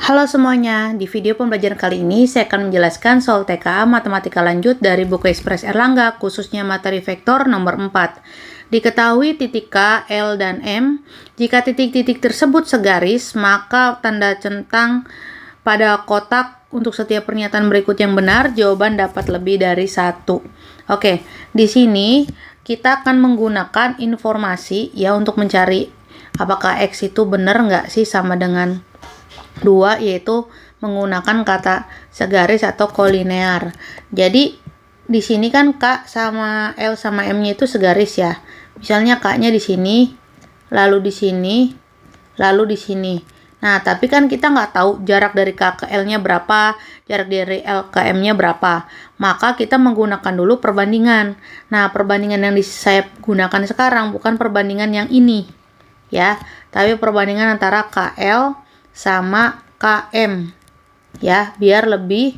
Halo semuanya, di video pembelajaran kali ini saya akan menjelaskan soal TKA Matematika Lanjut dari buku Ekspres Erlangga, khususnya materi vektor nomor 4. Diketahui titik K, L, dan M. Jika titik-titik tersebut segaris, maka tanda centang pada kotak untuk setiap pernyataan berikut yang benar, jawaban dapat lebih dari 1. Oke, di sini kita akan menggunakan informasi ya untuk mencari apakah X itu benar nggak sih sama dengan 2, yaitu menggunakan kata segaris atau kolinear. Jadi di sini kan K sama L sama M-nya itu segaris ya. Misalnya K-nya di sini, lalu di sini, lalu di sini. Nah, tapi kan kita nggak tahu jarak dari K ke L-nya berapa, jarak dari L ke M-nya berapa. Maka kita menggunakan dulu perbandingan. Nah, perbandingan yang saya gunakan sekarang bukan perbandingan yang ini ya, tapi perbandingan antara KL sama KM ya, biar lebih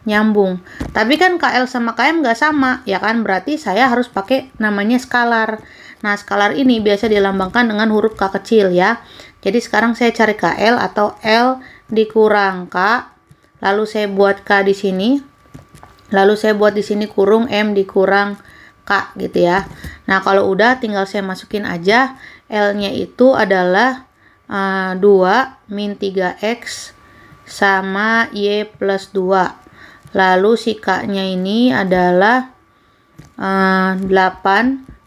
nyambung. Tapi kan KL sama KM nggak sama ya kan, berarti saya harus pakai namanya skalar. Nah, skalar ini biasa dilambangkan dengan huruf K kecil ya. Jadi sekarang saya cari KL atau L dikurang K, lalu saya buat K di sini, lalu saya buat di sini kurung M dikurang K gitu ya. Nah, kalau udah tinggal saya masukin aja. L-nya itu adalah 2 min 3x sama y plus 2. Lalu si K-nya ini adalah 8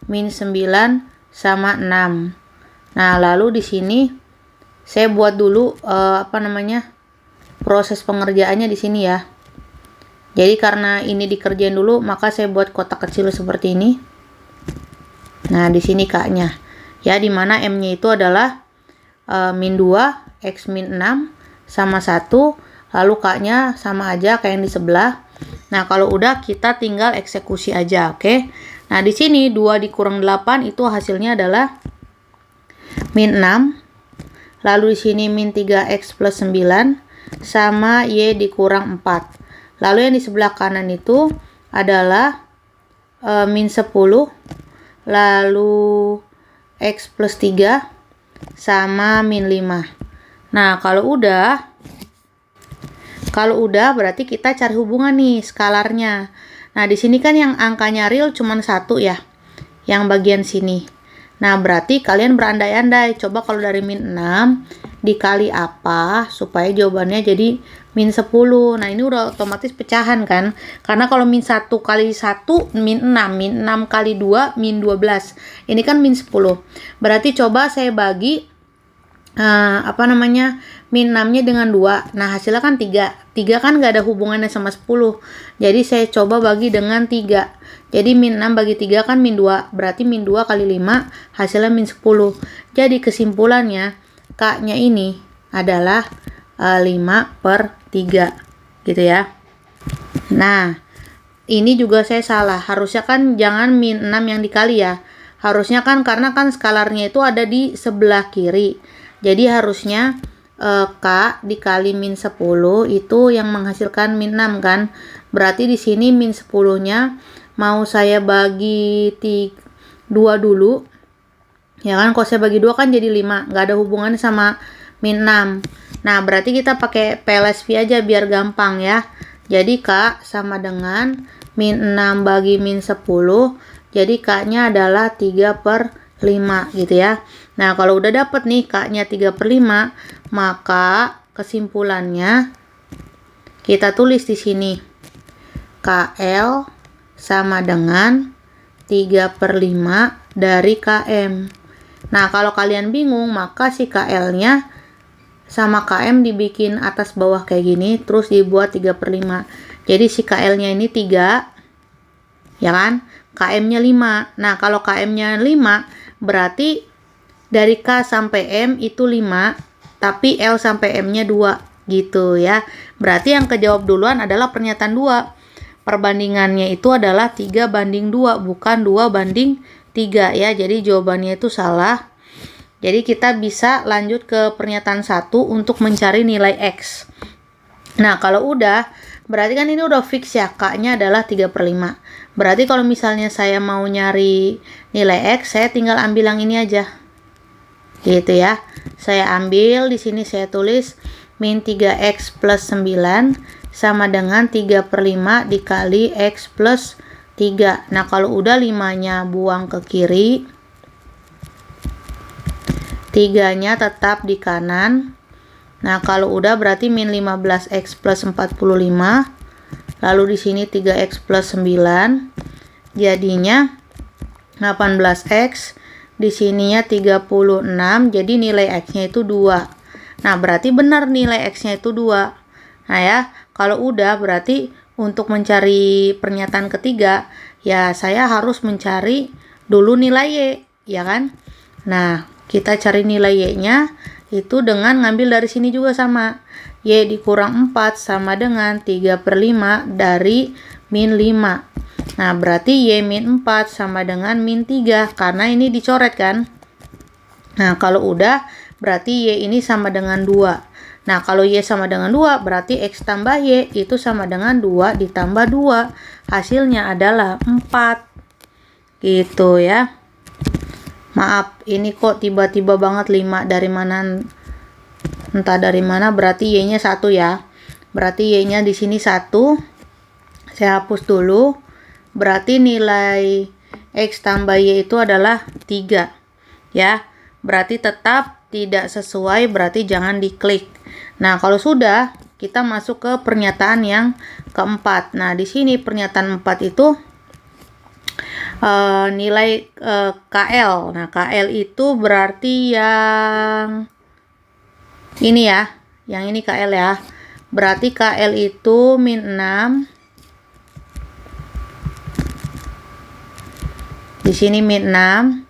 min 9 sama 6. Nah, lalu di sini saya buat dulu proses pengerjaannya di sini ya. Jadi karena ini dikerjain dulu, maka saya buat kotak kecil seperti ini. Nah, di sini K-nya. Ya, dimana M-nya itu adalah min 2, X min 6, sama 1. Lalu K-nya sama aja kayak yang di sebelah. Nah, kalau udah kita tinggal eksekusi aja, oke? Nah, di sini 2 dikurang 8 itu hasilnya adalah min 6. Lalu di sini min 3X plus 9 sama Y dikurang 4. Lalu yang di sebelah kanan itu adalah min 10, lalu X plus 3 sama min 5. Nah, kalau udah berarti kita cari hubungan nih skalarnya. Nah, di sini kan yang angkanya real cuma 1 ya, yang bagian sini. Nah, berarti kalian berandai-andai, coba kalau dari min 6 dikali apa supaya jawabannya jadi min 10. Nah, ini udah otomatis pecahan kan, karena kalau min 1 kali 1 min 6, min 6 kali 2 min 12. Ini kan min 10. Berarti coba saya bagi min 6-nya dengan 2. Nah, hasilnya kan 3. 3 kan nggak ada hubungannya sama 10. Jadi saya coba bagi dengan 3. Jadi min 6 bagi 3 kan min 2. Berarti min 2 kali 5 hasilnya min 10. Jadi kesimpulannya K-nya ini adalah 5/3 gitu ya. Nah, ini juga saya salah. Harusnya kan jangan min 6 yang dikali ya. Harusnya kan karena kan skalarnya itu ada di sebelah kiri. Jadi harusnya K dikali min 10 itu yang menghasilkan min 6 kan. Berarti di sini min 10-nya mau saya bagi 2 dulu. Ya kan, kalau saya bagi 2 kan jadi 5. Nggak ada hubungannya sama min 6. Nah, berarti kita pakai PLSV aja biar gampang ya. Jadi K sama dengan min 6 bagi min 10. Jadi K-nya adalah 3/5 gitu ya. Nah, kalau udah dapet nih K-nya 3/5, maka kesimpulannya kita tulis di sini. KL sama dengan 3/5 dari KM. Nah, kalau kalian bingung, maka si KL-nya sama KM dibikin atas bawah kayak gini, terus dibuat 3/5. Jadi si KL-nya ini 3, ya kan? KM-nya 5. Nah, kalau KM-nya 5, berarti dari K sampai M itu 5, tapi L sampai M-nya 2 gitu ya. Berarti yang kejawab duluan adalah pernyataan 2. Perbandingannya itu adalah 3/2, bukan 2/3 ya. Jadi jawabannya itu salah. Jadi kita bisa lanjut ke pernyataan 1 untuk mencari nilai X. Nah, kalau udah, berarti kan ini udah fix ya, K-nya adalah 3/5. Berarti kalau misalnya saya mau nyari nilai X, saya tinggal ambil yang ini aja. Gitu ya. Saya ambil di sini saya tulis min 3x plus 9 sama dengan 3/5 dikali x plus 3. Nah, kalau udah 5-nya buang ke kiri, 3-nya tetap di kanan. Nah, kalau udah berarti min 15x plus 45. Lalu di sini 3x plus 9. Jadinya 18x. Di sininya 36. Jadi nilai x-nya itu 2. Nah, berarti benar nilai x-nya itu 2. Nah ya, kalau udah berarti untuk mencari pernyataan ketiga, ya saya harus mencari dulu nilai y, ya kan? Nah, kita cari nilai y-nya itu dengan ngambil dari sini juga sama. Y dikurang 4 sama dengan 3/5 dari min 5. Nah, berarti y min 4 sama dengan min 3, karena ini dicoret kan. Nah, kalau udah, berarti y ini sama dengan 2. Nah, kalau y sama dengan 2, berarti x tambah y itu sama dengan 2 ditambah 2. Hasilnya adalah 4. Gitu ya. Maaf, ini kok tiba-tiba banget 5 dari mana? Entah dari mana, berarti y-nya 1 ya. Berarti y-nya di sini 1. Saya hapus dulu. Berarti nilai x tambah y itu adalah 3. Ya. Berarti tetap tidak sesuai, berarti jangan diklik. Nah, kalau sudah, kita masuk ke pernyataan yang keempat. Nah, di sini pernyataan 4 itu nilai KL. Nah, KL itu berarti yang ini ya. Yang ini KL ya. Berarti KL itu min 6. Di sini min 6.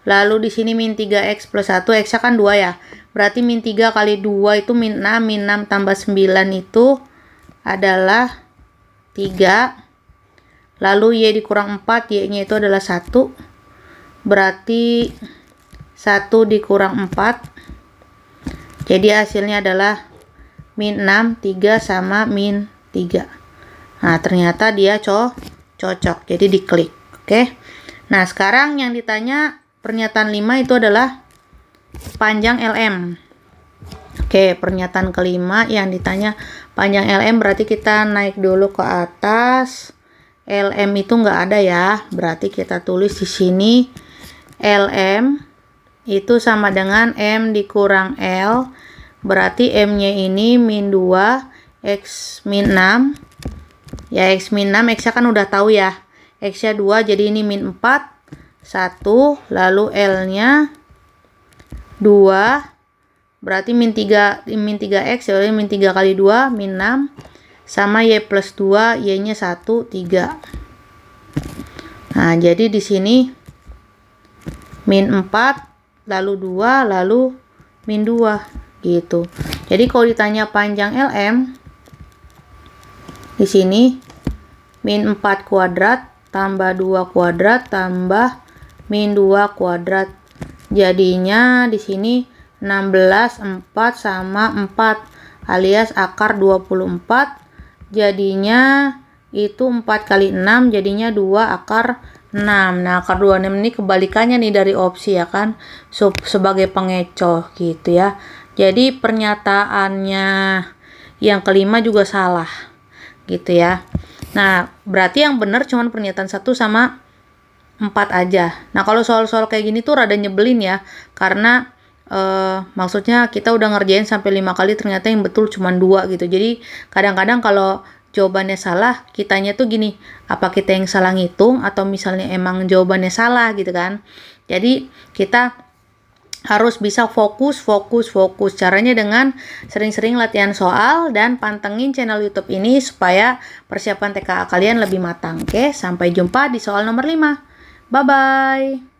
Lalu di sini min 3x plus 1, x-nya kan 2 ya. Berarti min 3 kali 2 itu min 6, min 6 tambah 9 itu adalah 3. Lalu y dikurang 4, y-nya itu adalah 1. Berarti 1 dikurang 4. Jadi hasilnya adalah min 6, 3 sama min 3. Nah, ternyata dia cocok. Jadi diklik. Oke. Nah, sekarang yang ditanya pernyataan 5 itu adalah panjang LM. Oke, pernyataan kelima yang ditanya panjang LM, berarti kita naik dulu ke atas. LM itu nggak ada ya, berarti kita tulis di sini LM itu sama dengan M dikurang L. Berarti M-nya ini min 2, X min 6. Ya, X min 6, X-nya kan udah tahu ya. X-nya 2, jadi ini min 4. 1, lalu L-nya 2, berarti min 3x, jadi min 3 kali 2, min 6, sama y plus 2, y-nya 1, 3. Nah, jadi di sini min 4, lalu 2, lalu min 2, gitu. Jadi kalau ditanya panjang LM, di sini min 4 kuadrat, tambah 2 kuadrat, tambah min 2 kuadrat. Jadinya di sini 16, 4 sama 4 alias akar 24. Jadinya itu 4 kali 6, jadinya 2 akar 6. Nah, akar 26 ini kebalikannya nih dari opsi ya kan. Sebagai pengecoh gitu ya. Jadi pernyataannya yang kelima juga salah. Gitu ya. Nah, berarti yang benar cuma pernyataan 1 sama 4 aja. Nah, kalau soal-soal kayak gini tuh rada nyebelin ya. Karena maksudnya kita udah ngerjain sampai 5 kali, ternyata yang betul cuma 2 gitu. Jadi kadang-kadang kalau jawabannya salah, kitanya tuh gini, apa kita yang salah ngitung atau misalnya emang jawabannya salah gitu kan. Jadi kita harus bisa fokus. Caranya dengan sering-sering latihan soal dan pantengin channel YouTube ini supaya persiapan TKA kalian lebih matang. Oke, sampai jumpa di soal nomor 5. Bye-bye.